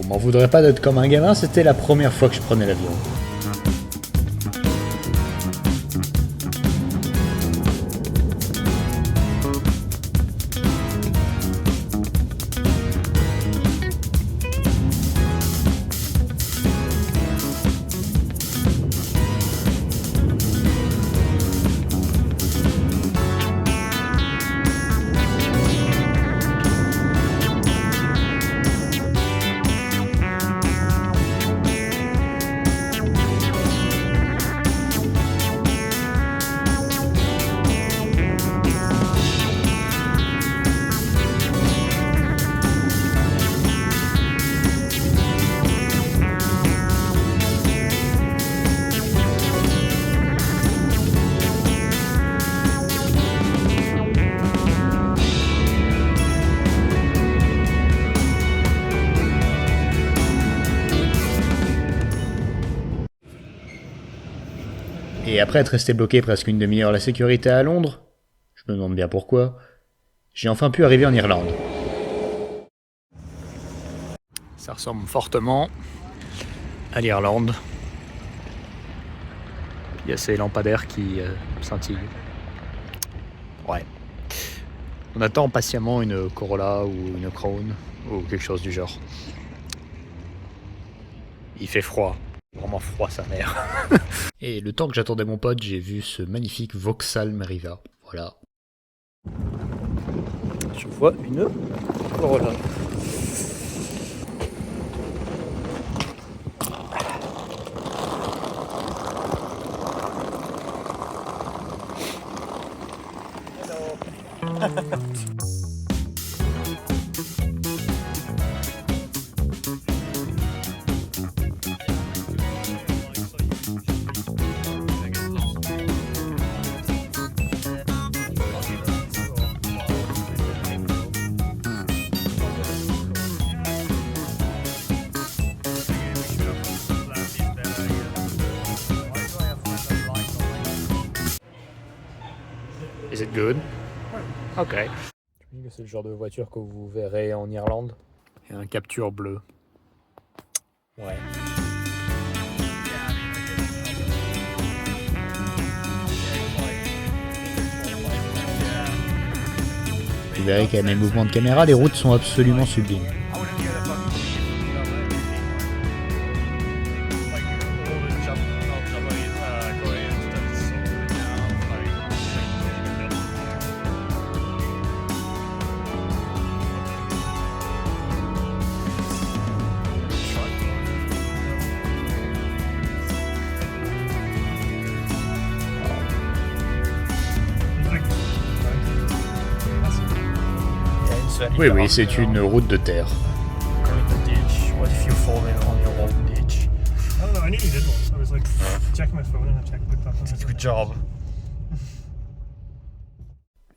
Vous m'en voudrez pas d'être comme un gamin, c'était la première fois que je prenais l'avion. Et après être resté bloqué presque une demi-heure à la sécurité à Londres, je me demande bien pourquoi, j'ai enfin pu arriver en Irlande. Ça ressemble fortement à l'Irlande. Il y a ces lampadaires qui scintillent. Ouais. On attend patiemment une Corolla ou une Crown ou quelque chose du genre. Il fait froid. Vraiment froid sa mère. Et le temps que j'attendais mon pote, j'ai vu ce magnifique Vauxhall Meriva. Voilà. Je vois une Corolla. Is it good? Ok. Je me dis que c'est le genre de voiture que vous verrez en Irlande. Et un capture bleu. Ouais. Vous verrez qu'à mes mouvements de caméra, les routes sont absolument sublimes. Oui, oui, c'est une route de terre.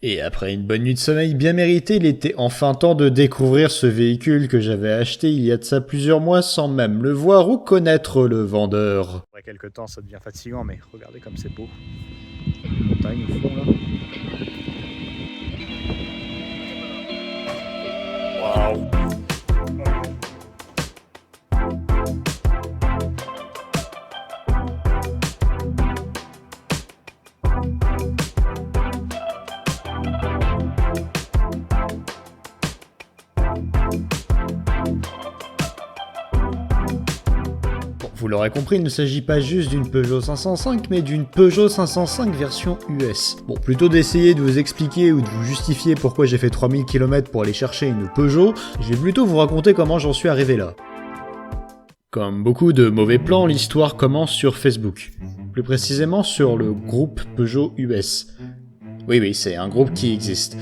Et après une bonne nuit de sommeil bien méritée, il était enfin temps de découvrir ce véhicule que j'avais acheté il y a de ça plusieurs mois sans même le voir ou connaître le vendeur. Après quelques temps, ça devient fatigant, mais regardez comme c'est beau. Les montagnes au fond là. Waouh! Vous l'aurez compris, il ne s'agit pas juste d'une Peugeot 505, mais d'une Peugeot 505 version US. Bon, plutôt d'essayer de vous expliquer ou de vous justifier pourquoi j'ai fait 3000 km pour aller chercher une Peugeot, je vais plutôt vous raconter comment j'en suis arrivé là. Comme beaucoup de mauvais plans, l'histoire commence sur Facebook. Plus précisément sur le groupe Peugeot US. Oui, c'est un groupe qui existe.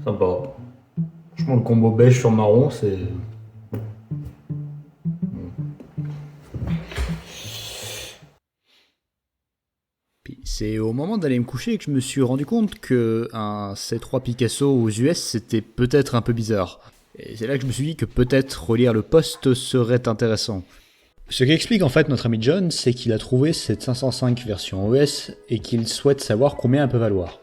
Sympa. Franchement, le combo beige sur marron, c'est... Puis C'est au moment d'aller me coucher que je me suis rendu compte que un C3 Picasso aux US c'était peut-être un peu bizarre. Et c'est là que je me suis dit que peut-être relire le post serait intéressant. Ce qu'explique en fait notre ami John, c'est qu'il a trouvé cette 505 version ES et qu'il souhaite savoir combien elle peut valoir.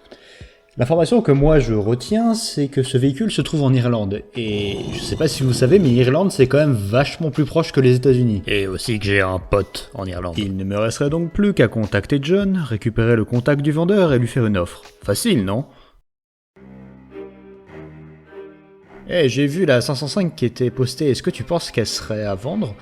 L'information que moi je retiens, c'est que ce véhicule se trouve en Irlande. Et je sais pas si vous savez, mais l'Irlande c'est quand même vachement plus proche que les États-Unis. Et aussi que j'ai un pote en Irlande. Il ne me resterait donc plus qu'à contacter John, récupérer le contact du vendeur et lui faire une offre. Facile, non ? J'ai vu la 505 qui était postée, est-ce que tu penses qu'elle serait à vendre ?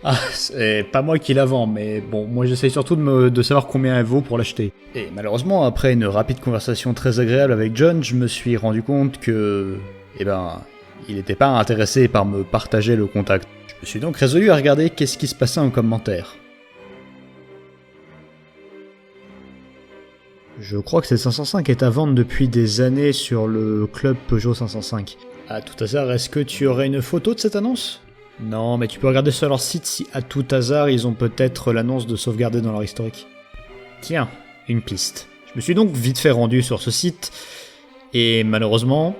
Ah, c'est pas moi qui la vends, mais bon, moi j'essaye surtout de savoir combien elle vaut pour l'acheter. Et malheureusement, après une rapide conversation très agréable avec John, je me suis rendu compte que... il n'était pas intéressé par me partager le contact. Je me suis donc résolu à regarder qu'est-ce qui se passait en commentaire. Je crois que cette 505 est à vendre depuis des années sur le club Peugeot 505. À tout hasard, est-ce que tu aurais une photo de cette annonce ? Non, mais tu peux regarder sur leur site si à tout hasard ils ont peut-être l'annonce de sauvegarder dans leur historique. Tiens, une piste. Je me suis donc vite fait rendu sur ce site, et malheureusement,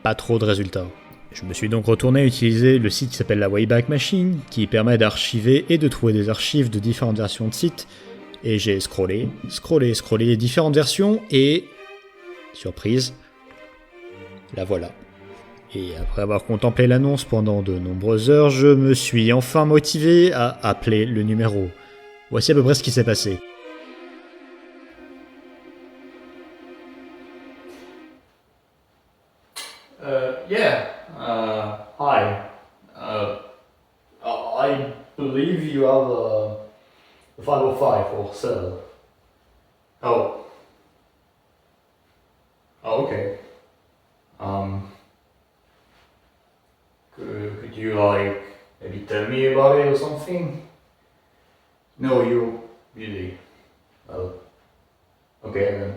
pas trop de résultats. Je me suis donc retourné utiliser le site qui s'appelle la Wayback Machine, qui permet d'archiver et de trouver des archives de différentes versions de sites, et j'ai scrollé les différentes versions, et... surprise, la voilà. Et après avoir contemplé l'annonce pendant de nombreuses heures, je me suis enfin motivé à appeler le numéro. Voici à peu près ce qui s'est passé. Hi. I believe you have a 505 for sale. Oh. Oh, okay. Could you maybe tell me about it or something? No, you really. Oh. Okay then.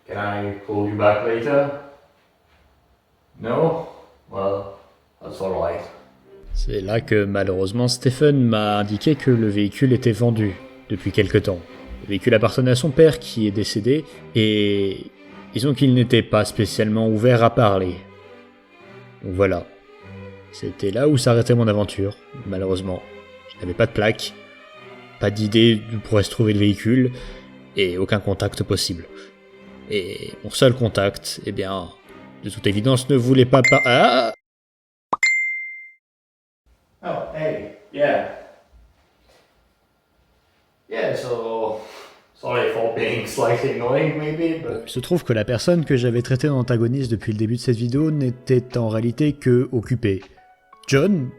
Can I call you back later? No? Well, that's alright. C'est là que malheureusement Stephen m'a indiqué que le véhicule était vendu depuis quelque temps. Le véhicule appartenait à son père qui est décédé et disons qu'il n'était pas spécialement ouvert à parler. Donc voilà. C'était là où s'arrêtait mon aventure, malheureusement. Je n'avais pas de plaque, pas d'idée d'où pourrait se trouver le véhicule, et aucun contact possible. Et mon seul contact, de toute évidence, ne voulait pas Ah! Oh, hey, yeah. Yeah, so... Sorry for being slightly annoying, maybe, but... Il se trouve que la personne que j'avais traitée en antagoniste depuis le début de cette vidéo n'était en réalité que occupée. John,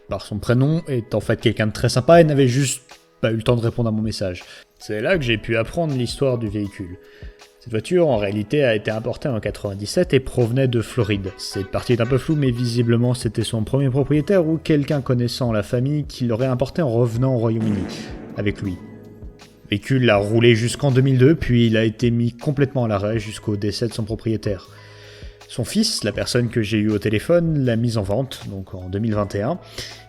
par son prénom, est en fait quelqu'un de très sympa et n'avait juste pas eu le temps de répondre à mon message. C'est là que j'ai pu apprendre l'histoire du véhicule. Cette voiture, en réalité, a été importée en 97 et provenait de Floride. Cette partie est un peu floue, mais visiblement c'était son premier propriétaire ou quelqu'un connaissant la famille qui l'aurait importé en revenant au Royaume-Uni, avec lui. Le véhicule a roulé jusqu'en 2002, puis il a été mis complètement à l'arrêt jusqu'au décès de son propriétaire. Son fils, la personne que j'ai eue au téléphone, l'a mise en vente, donc en 2021,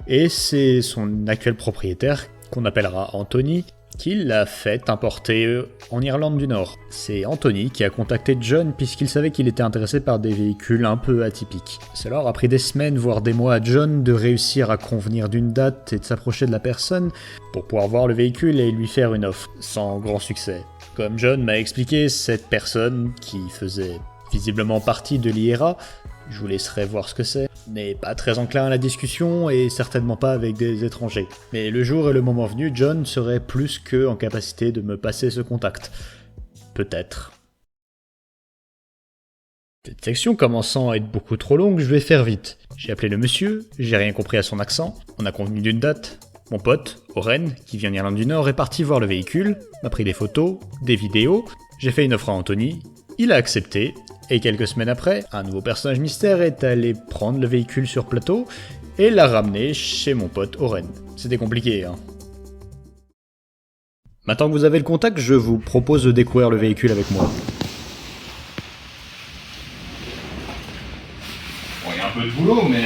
et c'est son actuel propriétaire, qu'on appellera Anthony, qui l'a fait importer en Irlande du Nord. C'est Anthony qui a contacté John puisqu'il savait qu'il était intéressé par des véhicules un peu atypiques. Cela a pris des semaines, voire des mois à John de réussir à convenir d'une date et de s'approcher de la personne pour pouvoir voir le véhicule et lui faire une offre, sans grand succès. Comme John m'a expliqué, cette personne, qui faisait visiblement partie de l'IRA, je vous laisserai voir ce que c'est, n'est pas très enclin à la discussion et certainement pas avec des étrangers. Mais le jour et le moment venu, John serait plus que en capacité de me passer ce contact. Peut-être. Cette section commençant à être beaucoup trop longue, je vais faire vite. J'ai appelé le monsieur, j'ai rien compris à son accent, on a convenu d'une date. Mon pote, Oren, qui vient d'Irlande du Nord, est parti voir le véhicule, m'a pris des photos, des vidéos, j'ai fait une offre à Anthony, il a accepté, et quelques semaines après, un nouveau personnage mystère est allé prendre le véhicule sur plateau et l'a ramené chez mon pote Oren. C'était compliqué, hein. Maintenant que vous avez le contact, je vous propose de découvrir le véhicule avec moi. Bon, il y a un peu de boulot, mais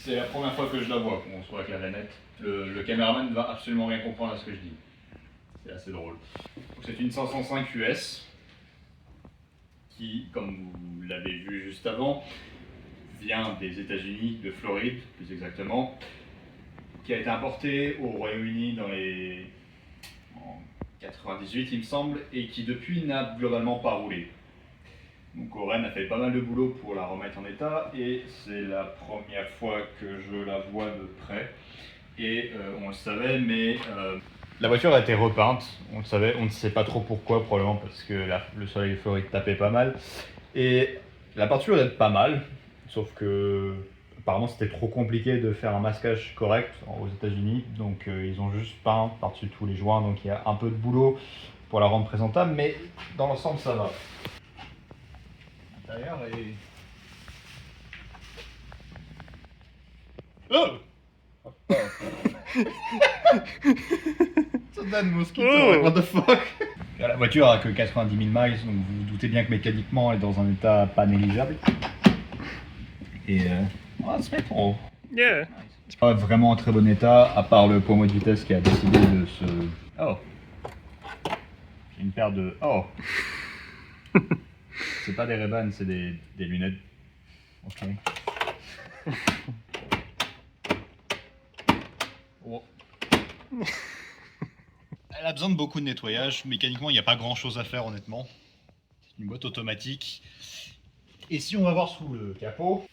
C'est la première fois que je la vois, qu'on se voit clarinette. Le caméraman ne va absolument rien comprendre à ce que je dis. C'est assez drôle. C'est une 505 US qui, comme vous l'avez vu juste avant, vient des États-Unis, de Floride plus exactement, qui a été importée au Royaume-Uni en 98 il me semble, et qui depuis n'a globalement pas roulé. Donc Oren a fait pas mal de boulot pour la remettre en état et c'est la première fois que je la vois de près. Et on le savait, mais la voiture a été repeinte, on le savait, on ne sait pas trop pourquoi, probablement parce que le soleil de Floride tapait pas mal. Et la peinture est pas mal, sauf que apparemment c'était trop compliqué de faire un masquage correct aux États-Unis, donc ils ont juste peint par-dessus tous les joints, donc il y a un peu de boulot pour la rendre présentable, mais dans l'ensemble ça va. L'intérieur est... Oh! C'est un mosquito, what the fuck? La voiture a que 90 000 miles, donc vous vous doutez bien que mécaniquement elle est dans un état pas négligeable. Et on va se mettre en haut. Yeah. C'est pas vraiment en très bon état, à part le pommeau de vitesse qui a décidé de se... Oh! J'ai une paire de... Oh! C'est pas des Ray-Ban, c'est des lunettes. Ok. Oh. Elle a besoin de beaucoup de nettoyage. Mécaniquement, il n'y a pas grand chose à faire, honnêtement. C'est une boîte automatique. Et si on va voir sous le capot.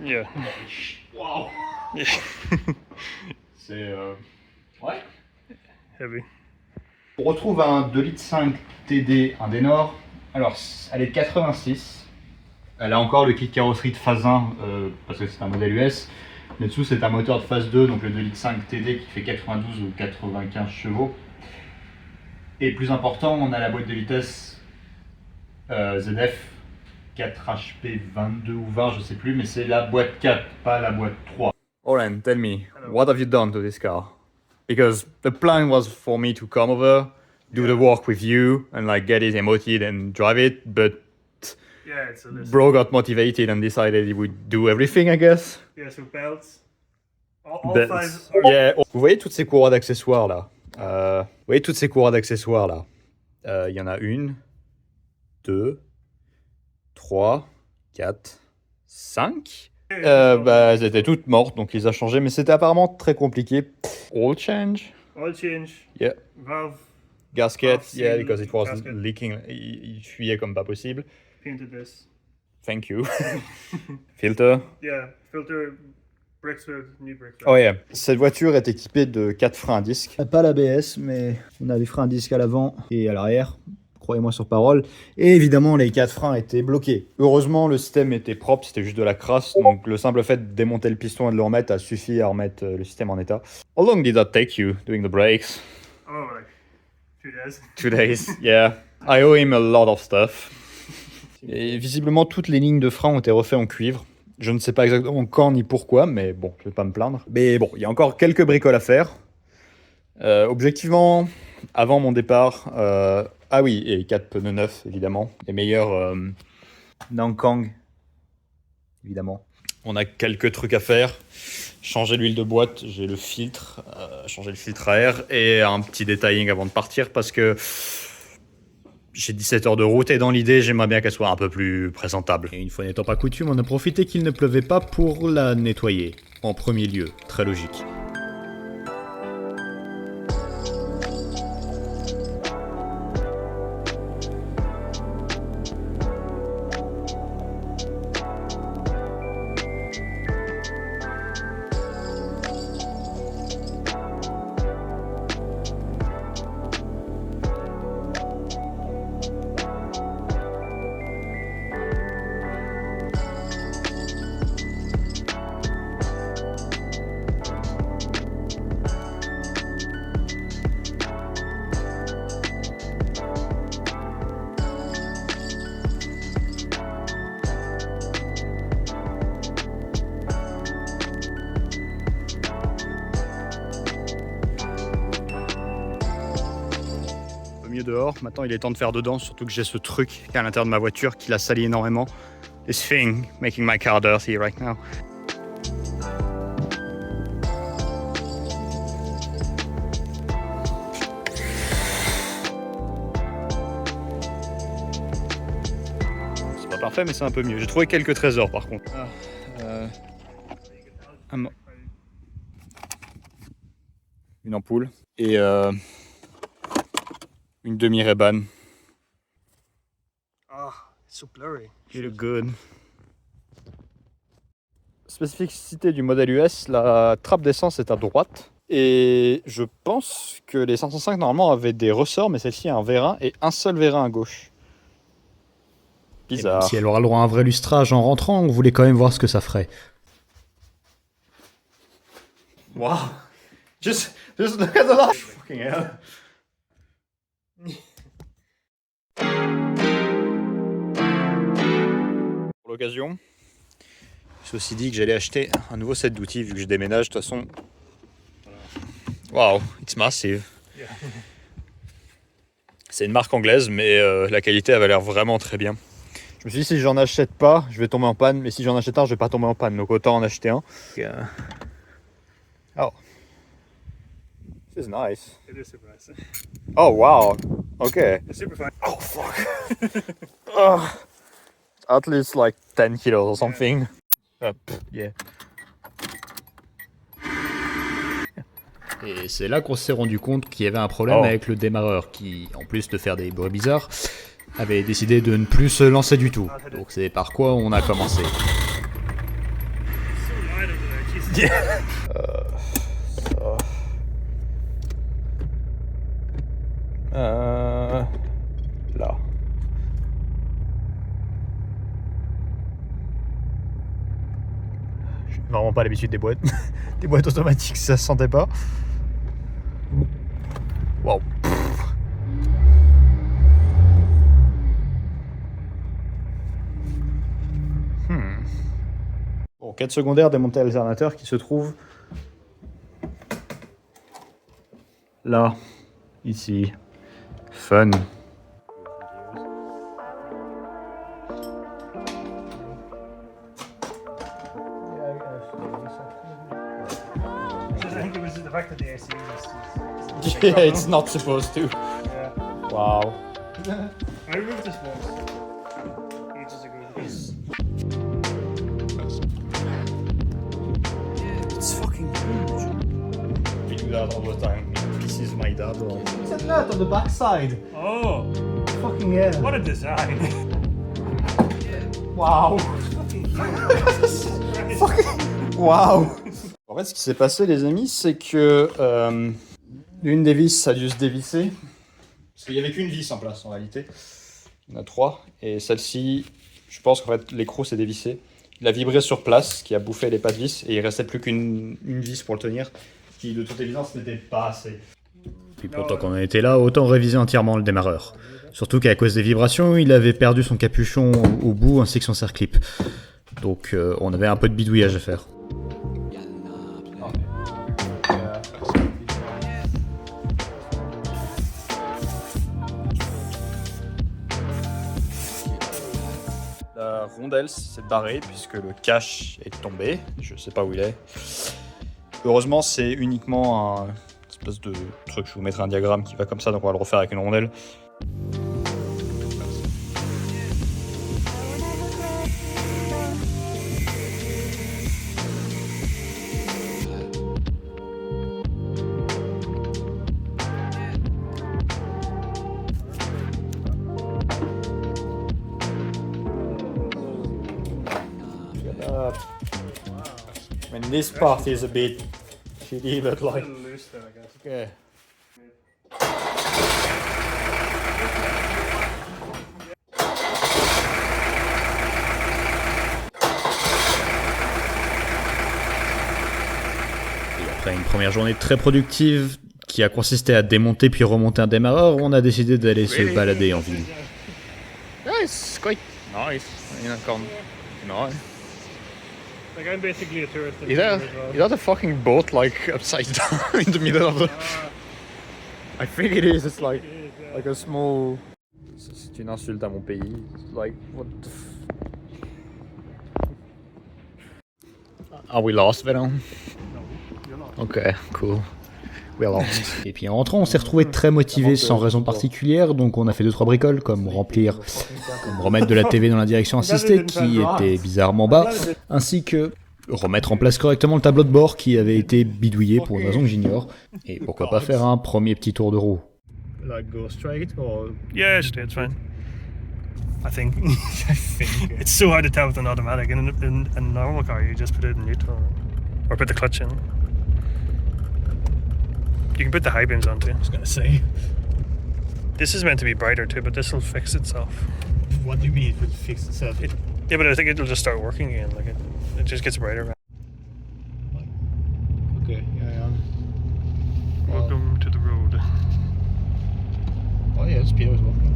Yeah. Wow! Yeah. C'est. Ouais. Heavy. On retrouve un 2,5 litres TD Indenor. Alors, elle est de 86. Elle a encore le kit carrosserie de phase 1 parce que c'est un modèle US. Mais dessous, c'est un moteur de phase 2, donc le 2,5 litres TD qui fait 92 ou 95 chevaux. Et plus important, on a la boîte de vitesse ZF 4 HP 22 ou 20, je sais plus, mais c'est la boîte 4, pas la boîte 3. Oren, tell me, what have you done to this car? Because the plan was for me to come over, do the work with you, and like get it emoted and drive it, but Yeah, it's a list. bro got motivated and decided he would do everything, I guess. Yeah, so belts. All Belts. five are... Yeah. Vous voyez toutes ces courroies d'accessoires là? Vous voyez toutes ces courroies d'accessoires là? Il y en a 1, 2, 3, 4, 5. Bah, elles étaient toutes mortes, donc il les a changées, mais c'était apparemment très compliqué. Oil change, Oil change. yeah. Valve Gasket, Valve yeah, seal, because it was gasket. leaking. Il fuyait comme pas possible. painted this. Thank you. Filter. Yeah, filter bricks with new bricks. Oh yeah. Cette voiture est équipée de 4 freins à disque. Pas l'ABS, mais on a les freins à disque à l'avant et à l'arrière. Croyez-moi sur parole. Et évidemment, les 4 freins étaient bloqués. Heureusement, le système était propre, c'était juste de la crasse. Donc le simple fait de démonter le piston et de le remettre a suffi à remettre le système en état. How long did that take you doing the brakes? Oh, like 2 days. 2 days, yeah. I owe him a lot of stuff. Et visiblement, toutes les lignes de frein ont été refaites en cuivre. Je ne sais pas exactement quand ni pourquoi, mais bon, je vais pas me plaindre. Mais bon, il y a encore quelques bricoles à faire. Objectivement, avant mon départ, ah oui, et 4 pneus neufs, évidemment. Les meilleurs Nankang, évidemment. On a quelques trucs à faire. Changer l'huile de boîte, j'ai le filtre, changer le filtre à air et un petit detailing avant de partir parce que j'ai 17 heures de route et dans l'idée, j'aimerais bien qu'elle soit un peu plus présentable. Et une fois n'étant pas coutume, on a profité qu'il ne pleuvait pas pour la nettoyer. En premier lieu, très logique. dehors. Maintenant, il est temps de faire dedans, surtout que j'ai ce truc qui est à l'intérieur de ma voiture qui la salit énormément. This thing making my car dirty right now. C'est pas parfait, mais c'est un peu mieux. J'ai trouvé quelques trésors par contre. Une ampoule et une demi-Ray-Ban. Ah, it's so blurry. You look good. Spécificité du modèle US, la trappe d'essence est à droite. Et je pense que les 505 normalement avaient des ressorts, mais celle-ci a un vérin et un seul vérin à gauche. Bizarre. Si elle aura le droit à un vrai lustrage en rentrant, on voulait quand même voir ce que ça ferait. Wow. Just look at the light. Fucking hell. Pour l'occasion, je me suis aussi dit que j'allais acheter un nouveau set d'outils vu que je déménage. De toute façon, wow, it's massive. Yeah. C'est une marque anglaise, mais la qualité avait l'air vraiment très bien. Je me suis dit si j'en achète pas, je vais tomber en panne, mais si j'en achète un, je vais pas tomber en panne. Donc autant en acheter un. Oh. This is nice. It is super nice. Oh wow. Okay. It's super fine. Oh fuck. Oh. At least like 10 kilos or something. Yeah. Et c'est là qu'on s'est rendu compte qu'il y avait un problème avec le démarreur qui, en plus de faire des bruits bizarres, avait décidé de ne plus se lancer du tout. Donc c'est par quoi on a commencé. So light over there, Jesus. Là. J'ai vraiment pas l'habitude des boîtes. Des boîtes automatiques, ça se sentait pas. Wow. Bon, 4 secondaires démonter l'alternateur qui se trouve là, ici. Fun. I think it was the fact that the AC was. Yeah, it's not supposed to. Yeah. Wow. I removed this once. Ages ago. It's fucking huge. We do that all the time. It pisses my dad off. It's a nut on the backside. Oh, Fucking hell. what a design! Wow. Wow. En fait, ce qui s'est passé, les amis, c'est que l'une des vis a dû se dévisser. Parce qu'il n'y avait qu'une vis en place en réalité. Il y en a 3. Et celle-ci, je pense qu'en fait, l'écrou s'est dévissé. Il a vibré sur place, ce qui a bouffé les pattes vis. Et il restait plus qu'une vis pour le tenir. Qui, de toute évidence, n'était pas assez. Puis pourtant qu'on en était là, autant réviser entièrement le démarreur. Surtout qu'à cause des vibrations, il avait perdu son capuchon au bout ainsi que son serre-clip. Donc on avait un peu de bidouillage à faire. La rondelle s'est barrée puisque le cache est tombé. Je sais pas où il est. Heureusement, c'est uniquement un espèce de truc. Je vous mettrai un diagramme qui va comme ça, donc on va le refaire avec une rondelle. I mean, this part is a bit shitty, but A like, little loose there, I guess. okay. Et après une première journée très productive qui a consisté à démonter puis remonter un démarreur, on a décidé d'aller se balader en ville. Yeah, it's quite nice. No. Like, I'm basically a tourist. Is that a fucking boat like upside down in the middle of the... I think it is. It's like a small. C'est une insulte à mon pays. It's like what the. Are we lost, Venom? Ok, cool. We are lost. Et puis en rentrant, on s'est retrouvé très motivés sans raison particulière, donc on a fait 2-3 bricoles, comme remettre de la TV dans la direction assistée, qui était bizarrement bas, ainsi que remettre en place correctement le tableau de bord qui avait été bidouillé pour une raison que j'ignore, et pourquoi pas faire un premier petit tour de roue. Like go straight or? Yeah, just do it, it's fine. I think. It's so hard to tell with an automatic. In a normal car, you just put it in neutral. Or put the clutch in. You can put the high beams on too. I was gonna say. This is meant to be brighter too, but this will fix itself. What do you mean it would fix itself? Yeah, but I think it'll just start working again. Like it just gets brighter. Okay, yeah. Welcome to the road. Oh yeah, the speedo is working.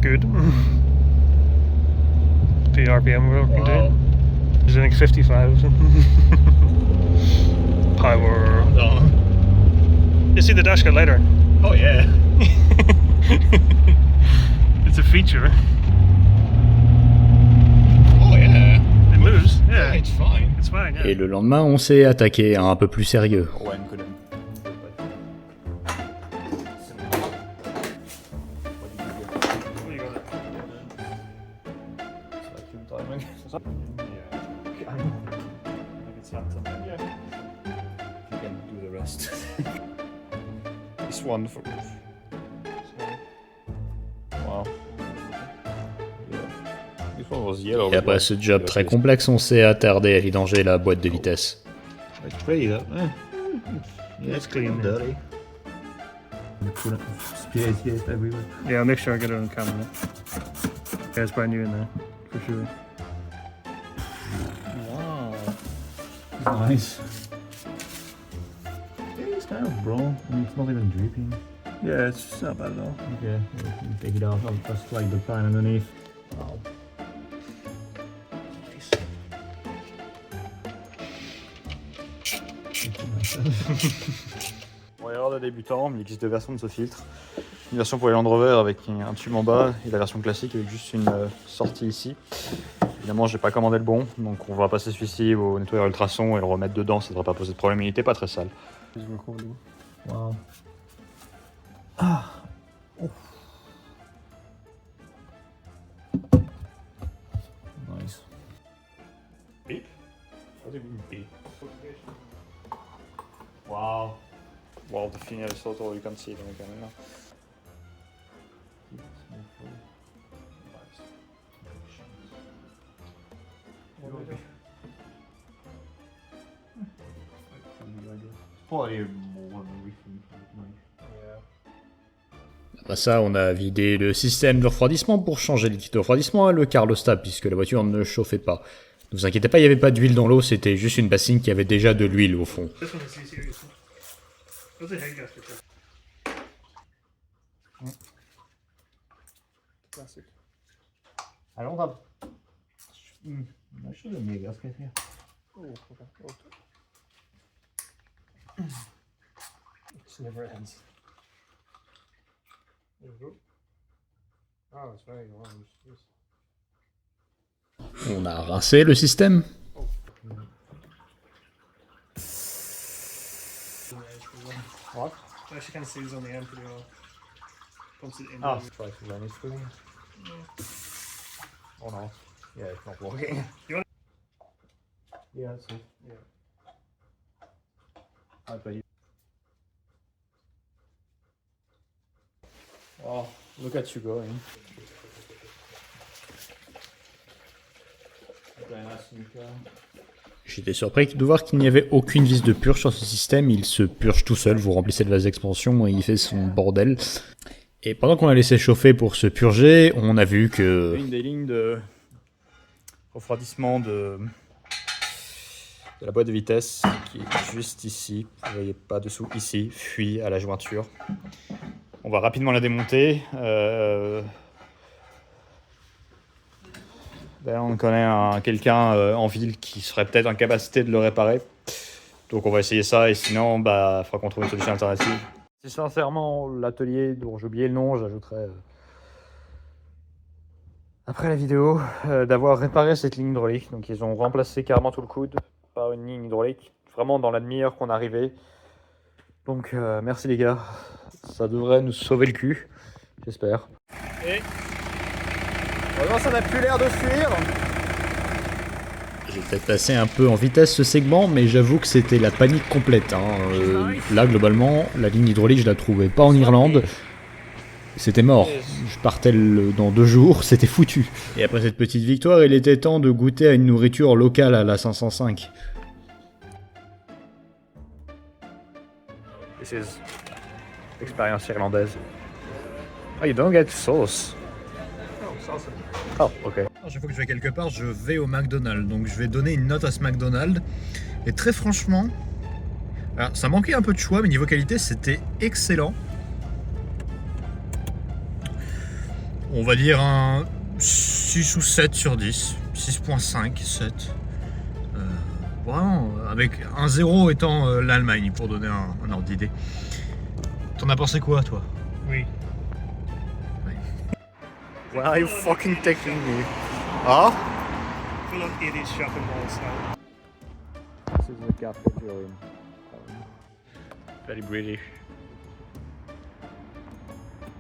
Good. The RPM working Wow. too. There's I think 55. Power. No. You see the dash got lighter. Oh yeah. It's a feature. Oh yeah. It moves. Yeah, It's fine. it's fine. Yeah. Et le lendemain, on s'est attaqué à un peu plus sérieux. What do you got? This one for... Wow. Et après ce job très complexe, on s'est attardé à vidanger la boîte de vitesse. It's pretty though. Yeah, It's clean. dirty. Spears everywhere. Yeah, I'll make sure I get it on camera. Yeah, it's brand new in there, for sure. Wow. Nice. Yeah, it's kind of brown. I mean, it's not even dripping. Yeah, it's not bad at all. Okay, you take it off. I'll just like the pan underneath. Wow. Pour erreur de débutant, il existe deux versions de ce filtre. Une version pour les Land Rover avec un tube en bas et la version classique avec juste une sortie ici. Évidemment, j'ai pas commandé le bon, donc on va passer celui-ci au nettoyeur ultrason et le remettre dedans, ça devrait pas poser de problème. Il était pas très sale. Wow. Nice. Beep? What do you mean beep? Wow. Wow, the finial is total, you can see it on the camera. Probably more than we think. Après ça, on a vidé le système de refroidissement pour changer les titres de refroidissement et le carlostat puisque la voiture ne chauffait pas. Ne vous inquiétez pas, il n'y avait pas d'huile dans l'eau, c'était juste une bassine qui avait déjà de l'huile au fond. This one is C-Series. What's the head gasket? Classic. I don't have. I should have made a gasket here. Oh, okay. It never ends. There we go. Oh, it's very orange. On a rincé le système. What? Actually, kind of sees on the end pretty well. Pumps it in. Ah, try to run it through. Oh no. Yeah, it's not working. You want- Yeah, that's it. Yeah. I bet you. Oh, look at you going. Okay, nice new car. J'étais surpris de voir qu'il n'y avait aucune vis de purge sur ce système, il se purge tout seul, vous remplissez le vase d'expansion et il fait son bordel. Et pendant qu'on a laissé chauffer pour se purger, on a vu que... Une des lignes de refroidissement de la boîte de vitesse, qui est juste ici, vous voyez pas dessous, ici, fuit à la jointure. On va rapidement la démonter. D'ailleurs, on connaît quelqu'un en ville qui serait peut-être en capacité de le réparer. Donc on va essayer ça et sinon, il faudra qu'on trouve une solution alternative. Si sincèrement l'atelier dont j'ai oublié le nom, j'ajouterai après la vidéo, d'avoir réparé cette ligne hydraulique. Donc ils ont remplacé carrément tout le coude par une ligne hydraulique, vraiment dans la demi-heure qu'on arrivait. Donc merci les gars, ça devrait nous sauver le cul, j'espère. Et vraiment ça n'a plus l'air de fuir. J'ai peut-être passé un peu en vitesse ce segment, mais j'avoue que c'était la panique complète. Là, globalement, la ligne hydraulique, je la trouvais pas en Irlande. C'était mort. Je partais dans 2 jours, c'était foutu. Et après cette petite victoire, il était temps de goûter à une nourriture locale à la 505. This is expérience irlandaise. Oh, you don't get sauce. Oh, ok. À chaque fois que je vais quelque part, je vais au McDonald's. Donc je vais donner une note à ce McDonald's. Et très franchement, alors, ça manquait un peu de choix, mais niveau qualité, c'était excellent. On va dire un 6 ou 7 sur 10. 6.5, 7. Vraiment, avec un 0 étant l'Allemagne, pour donner un ordre d'idée. T'en as pensé quoi, toi? Oui. Where are you fucking taking me? Ah? Full of 80s shopping malls now. This is the cafe you're in. Very British.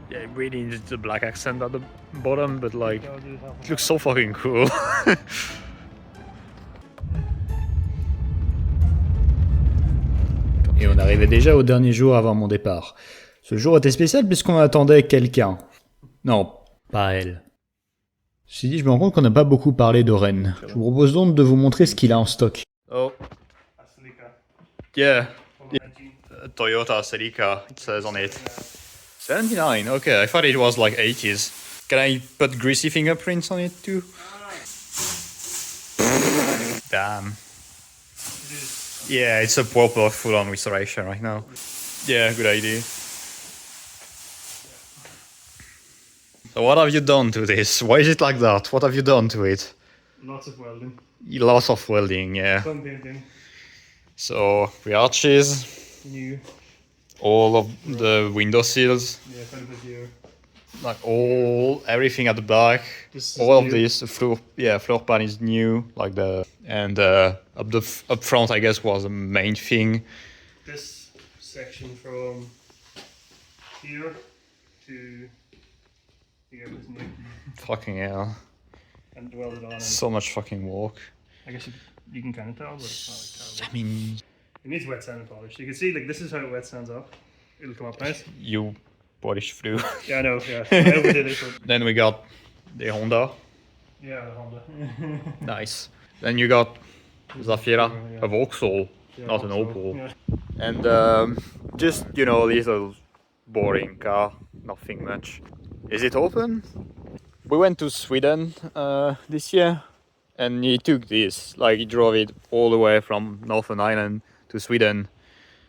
Yeah, really needs the black accent at the bottom, but like, it looks so fucking cool. Et on arrivait déjà au dernier jour avant mon départ. Ce jour était spécial puisqu'on attendait quelqu'un. Non, pas elle. Ceci dit, je me rends compte qu'on n'a pas beaucoup parlé de Rennes. Je vous propose donc de vous montrer ce qu'il a en stock. Oh, yeah. Toyota Celica, it says on it. 79, okay, I thought it was like 80s. Can I put greasy fingerprints on it too? Damn. Yeah, it's a proper full-on restoration right now. Yeah, good idea. So what have you done to this? Why is it like that? What have you done to it? Lots of welding. Lots of welding, yeah. Some painting. So, the arches, New. all of the window sills, Yeah, quite a bit here. like everything at the back, This is all of new. this, the floor pan is new, like and up front I guess was the main thing. This section from here to here was new Fucking hell, and welded on. And so much fucking work. I guess you can kind of tell, but it's not like terrible. I mean, It needs wet sand and polish. You can see, like, this is how it wet sands up. It'll come up nice. you polish through. Yeah, I know. Yeah, I overdid it, but Then we got the Honda, yeah, the Honda. nice. Then you got Zafira, Yeah. a Vauxhall, Yeah, not an also, Opel. Yeah. And just, you know, little boring car, nothing much. Is it open? We went to Sweden this year, and he took this, like he drove it all the way from Northern Ireland to Sweden.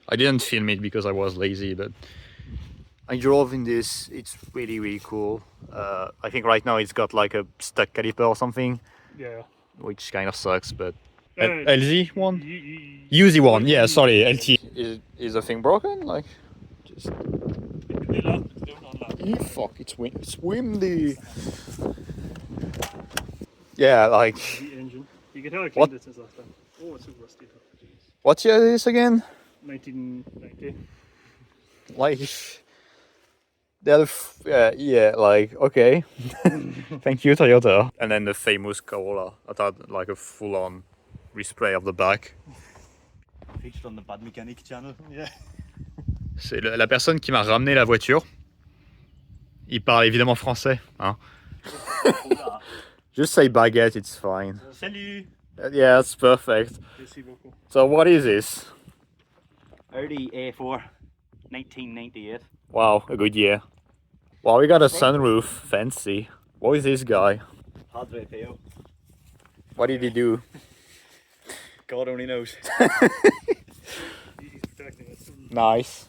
I didn't film it because I was lazy, but I drove in this. It's really, really cool. I think right now it's got like a stuck caliper or something, Yeah. which kind of sucks, but Uh, LZ one? You, Uzi one, yeah, sorry, LT. Is the thing broken? Like, just... they locked it, don't unlock it. Yeah, fuck, it's windy. Yeah, like, The engine. You can tell I What? cleaned it since last time. Oh, it's so rusty. Though. Jeez. what year is this again? 1990. Like, yeah, like, okay. Thank you, Toyota. And then the famous Corolla that had like a full-on respray of the back. Featured on the Bad Mechanic channel. Yeah. C'est la personne qui m'a ramené la voiture. Il parle évidemment français, hein. Just say baguette, it's fine. Salut. Yeah, it's perfect. Merci beaucoup. So what is this? Audi A4, 1998. Wow, a good year. Wow, we got a sunroof, fancy. What is this guy? Padre Pio. What did he do? God only knows. He's protecting it. Nice.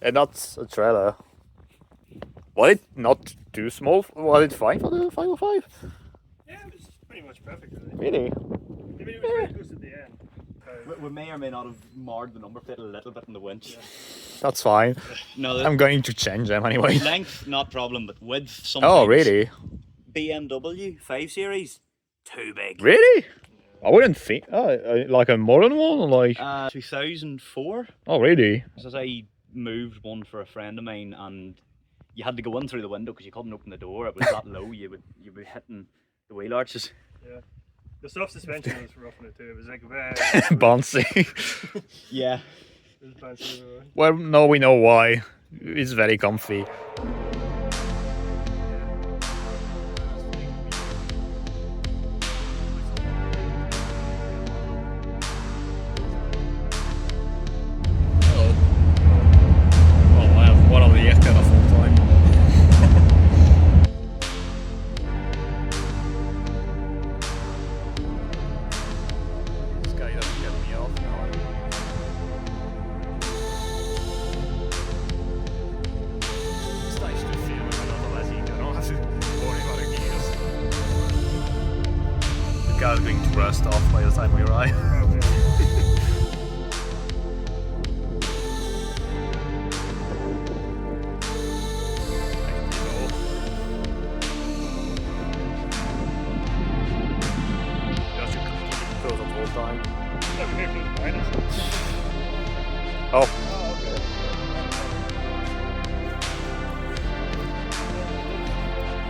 And that's a trailer. Was it not too small? Was it fine for the 505? Yeah, it was pretty much perfect, really. Really? Maybe it was very close at the end. We may or may not have marred the number plate a little bit in the winch. That's fine. No, I'm going to change them anyway. length not problem, but width sometimes. Oh, really? BMW 5 Series, too big. Really? I wouldn't think. Oh, like a modern one, or like. 2004. Oh, really? As I moved one for a friend of mine, and you had to go in through the window because you couldn't open the door. It was that low. You'd be hitting the wheel arches. Yeah. The soft suspension was rough on it too. It was like very. Bouncy. Yeah. It was bouncy everywhere. Well, now we know why. It's very comfy. Car's going to rust off by the time we arrive. Oh.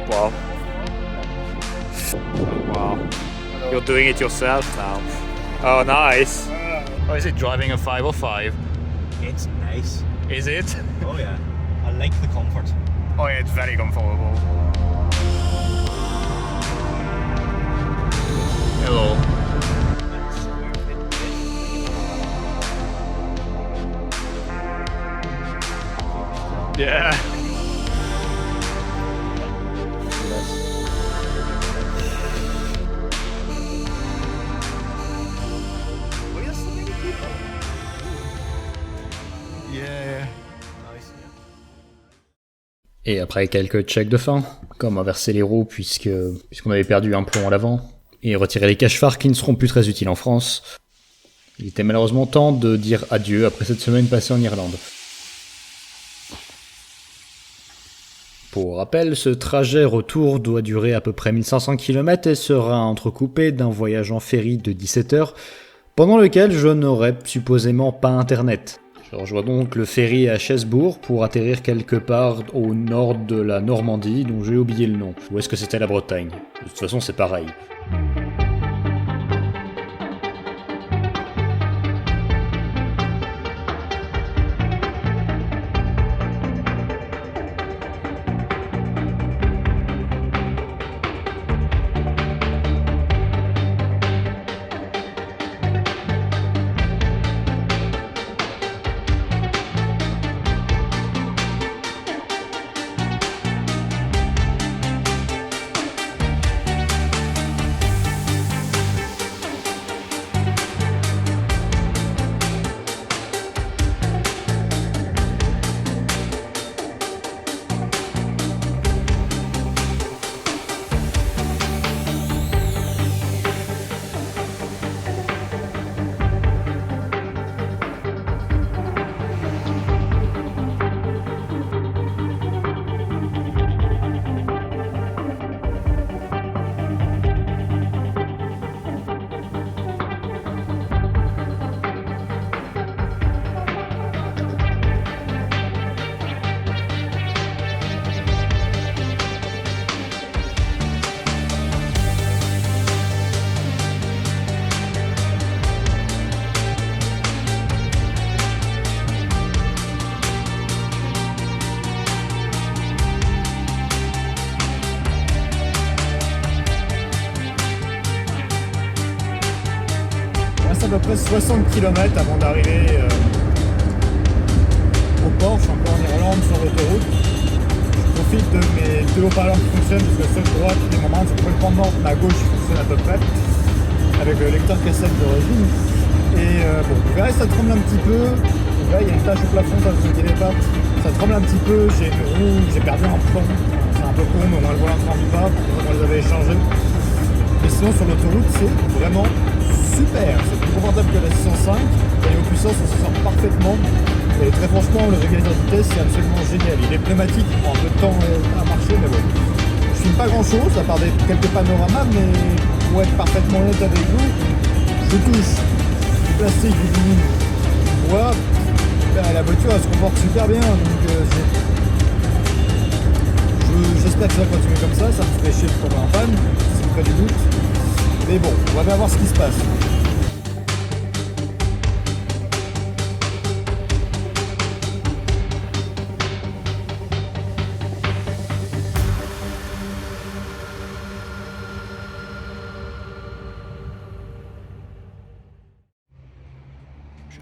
Wow. Wow. You're doing it yourself now. Oh, nice. Oh, is it driving a 505? It's nice. Is it? Oh yeah. I like the comfort. Oh, yeah, it's very comfortable. Hello. Yeah. Et après quelques checks de fin, comme inverser les roues puisqu'on avait perdu un plomb à l'avant, et retirer les cache-phares qui ne seront plus très utiles en France, il était malheureusement temps de dire adieu après cette semaine passée en Irlande. Pour rappel, ce trajet retour doit durer à peu près 1500 km et sera entrecoupé d'un voyage en ferry de 17 heures, pendant lequel je n'aurai supposément pas internet. Je rejoins donc le ferry à Chesbourg pour atterrir quelque part au nord de la Normandie, dont j'ai oublié le nom. Ou est-ce que c'était la Bretagne? De toute façon, c'est pareil. À peu près 60 km avant d'arriver au port. Je suis encore en Irlande sur l'autoroute. Je profite de mes deux haut-parleurs qui fonctionnent parce que le seul droit qui est moment, c'est complètement ma gauche fonctionne à peu près avec le lecteur cassette d'origine. Et bon, vous verrez, ça tremble un petit peu. Vous verrez, il y a une tache au plafond, ça ne vous inquiétez pas. Ça tremble un petit peu. J'ai une roue, j'ai perdu un plomb. C'est un peu con, mais au moins le volant ne tremble pas. On les avait échangés. Et sinon, sur l'autoroute, c'est vraiment super, c'est plus confortable que la 605, et aux puissances on se sort parfaitement. Et très franchement, le régulateur de vitesse c'est absolument génial. Il est pneumatique, il prend un peu de temps à marcher, mais bon. Je filme pas grand chose, à part quelques panoramas, mais pour être parfaitement honnête avec vous, je touche du plastique, du vinyle, du bois, la voiture elle se comporte super bien, donc j'espère que ça va continuer comme ça me ferait chier de tomber en panne, c'est pas du doute. Mais bon, on va bien voir ce qui se passe.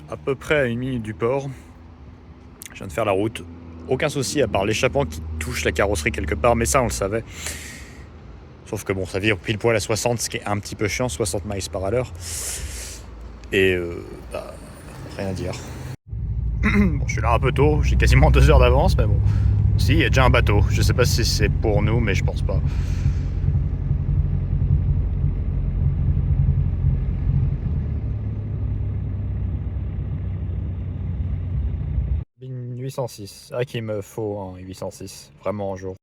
À peu près à 1 minute du port. Je viens de faire la route. Aucun souci à part l'échappement qui touche la carrosserie quelque part, mais ça on le savait. Sauf que bon, ça vire pile poil à 60, ce qui est un petit peu chiant, 60 miles par heure. Et rien à dire. Bon, je suis là un peu tôt, j'ai quasiment 2 heures d'avance, mais bon. Si, il y a déjà un bateau. Je sais pas si c'est pour nous, mais je pense pas. 806. C'est vrai qu'il me faut un 806, vraiment un jour.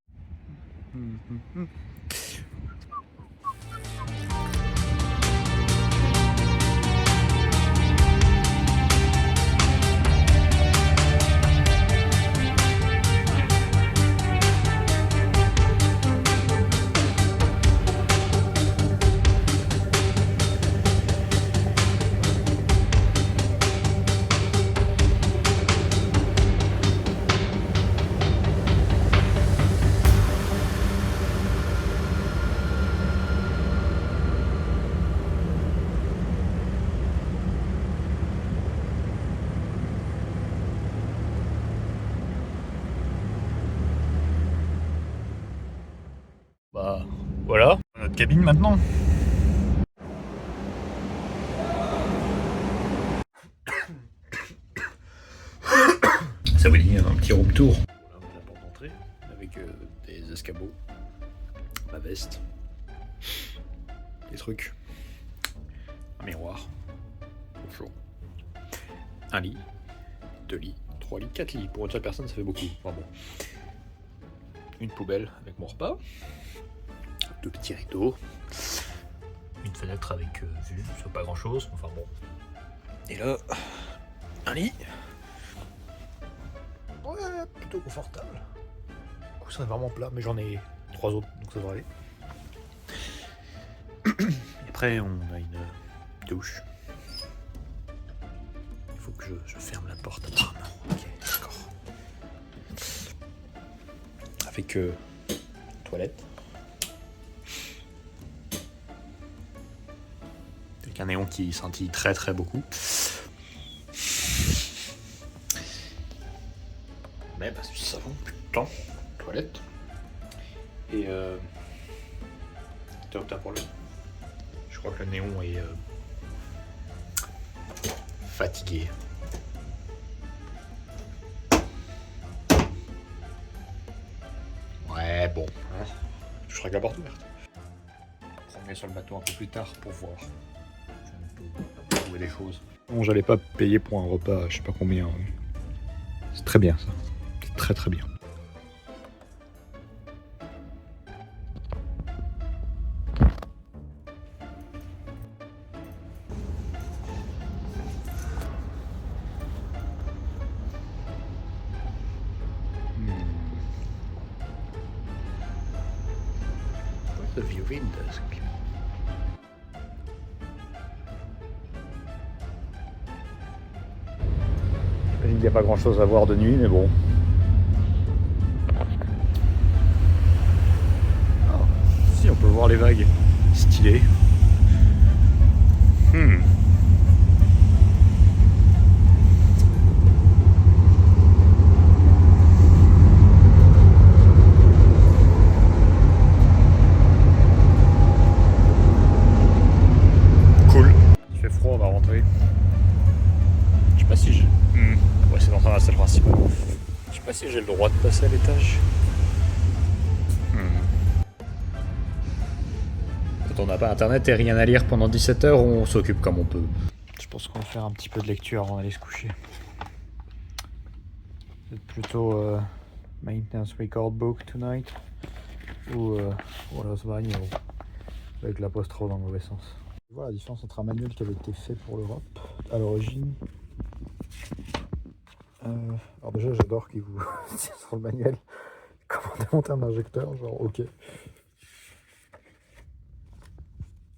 Bah voilà, notre cabine maintenant. Ça vous dit un petit room tour. Voilà la porte d'entrée avec des escabeaux, ma veste, des trucs, un miroir, bonjour, un lit, 2 lits, 3 lits, 4 lits. Pour une seule personne ça fait beaucoup. Enfin bon. Une poubelle avec mon repas. 2 petits rideaux, une fenêtre avec vue sur pas grand chose, enfin bon. Et là, un lit. Ouais, plutôt confortable. Le coussin est vraiment plat, mais j'en ai 3 autres, donc ça devrait aller. Et après, on a une douche. Il faut que je ferme la porte apparemment. Ok, d'accord. Avec toilette. Avec un néon qui scintille très très beaucoup. Mais bah, du savon, putain, toilette. Et t'as pour le. Je crois que le néon est fatigué. Ouais, bon. Je serai avec la porte ouverte. On est sur le bateau un peu plus tard pour voir. On peut trouver des choses. Bon, j'allais pas payer pour un repas, je sais pas combien. C'est très bien ça. C'est très très bien. The viewing desk. Il n'y a pas grand chose à voir de nuit, mais bon. Ah, si, on peut voir les vagues. Stylé. Cool. Il fait froid, on va rentrer. Je sais pas si j'ai... Ouais, c'est dans la salle principale. Je sais pas si j'ai le droit de passer à l'étage. Quand on n'a pas internet et rien à lire pendant 17 heures, on s'occupe comme on peut. Je pense qu'on va faire un petit peu de lecture avant d'aller se coucher. C'est plutôt maintenance record book tonight ou Lost Bagno avec l'apostrophe dans le mauvais sens. Voilà la différence entre un manuel qui avait été fait pour l'Europe à l'origine. Alors déjà j'adore qu'il vous dise sur le manuel comment démonter un injecteur, genre ok.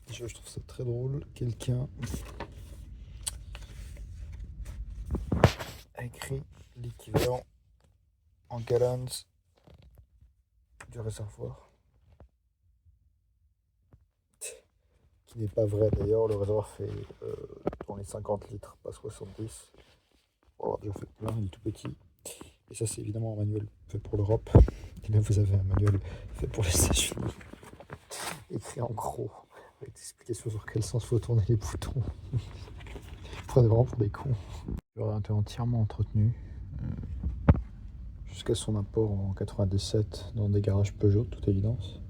Je trouve ça très drôle, quelqu'un a écrit l'équivalent en gallons du réservoir. Qui n'est pas vrai d'ailleurs, le réservoir fait dans les 50 litres, pas 70. On a déjà fait plein, il est tout petit. Et ça c'est évidemment un manuel fait pour l'Europe. Et là vous avez un manuel fait pour les États-Unis. Écrit en gros, avec des explications sur quel sens faut tourner les boutons. Prenez vraiment pour des cons. J'aurais été entièrement entretenu jusqu'à son apport en 97 dans des garages Peugeot, de toute évidence.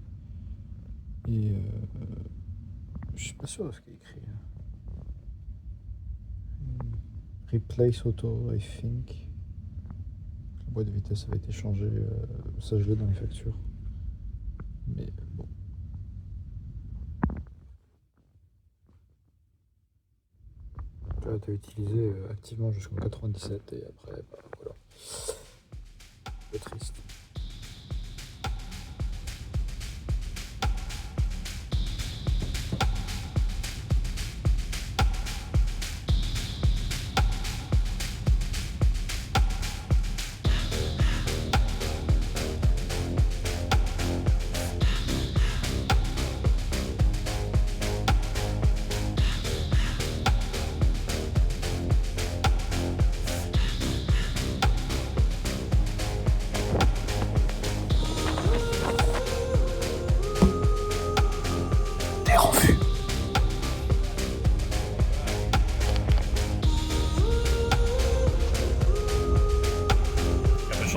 Et je suis pas sûr de ce qu'il y a écrit. Replace auto, I think. La boîte de vitesse avait été changée, ça je l'ai dans les factures. Mais bon. Ça a été utilisé activement jusqu'en 97 et après, bah, voilà. Un peu triste.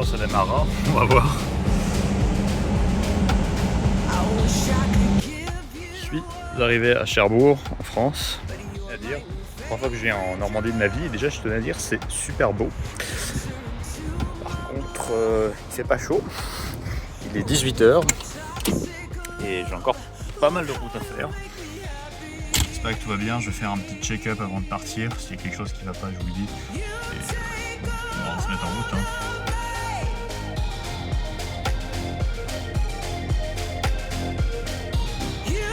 Ça démarrera, on va voir. Je suis arrivé à Cherbourg, en France. À dire, la première fois que je viens en Normandie de ma vie, et déjà je tenais à dire c'est super beau. Par contre, il fait pas chaud. Il est 18h et j'ai encore pas mal de route à faire. J'espère que tout va bien, je vais faire un petit check-up avant de partir. S'il y a quelque chose qui va pas, je vous le dis. Et on va se mettre en route. Hein.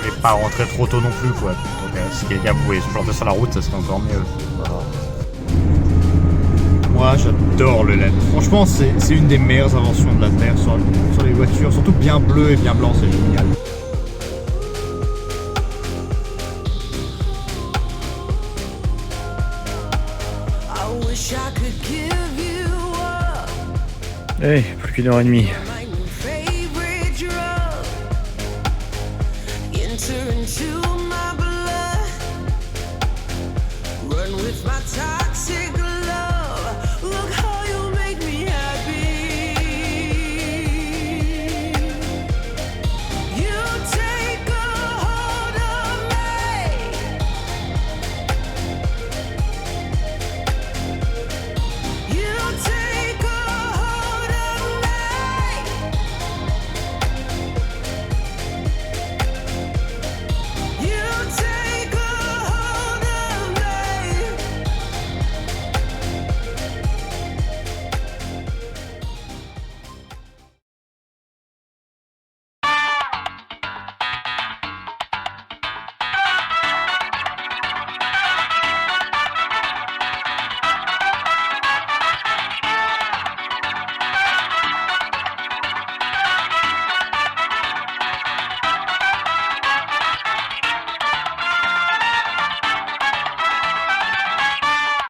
Et pas rentrer trop tôt non plus quoi. Donc si quelqu'un pouvait se planter sur la route, ça serait encore mieux. Voilà. Moi j'adore le LED. Franchement c'est une des meilleures inventions de la Terre sur les voitures, surtout bien bleu et bien blanc, c'est génial. Hey, plus qu'1 heure et demie.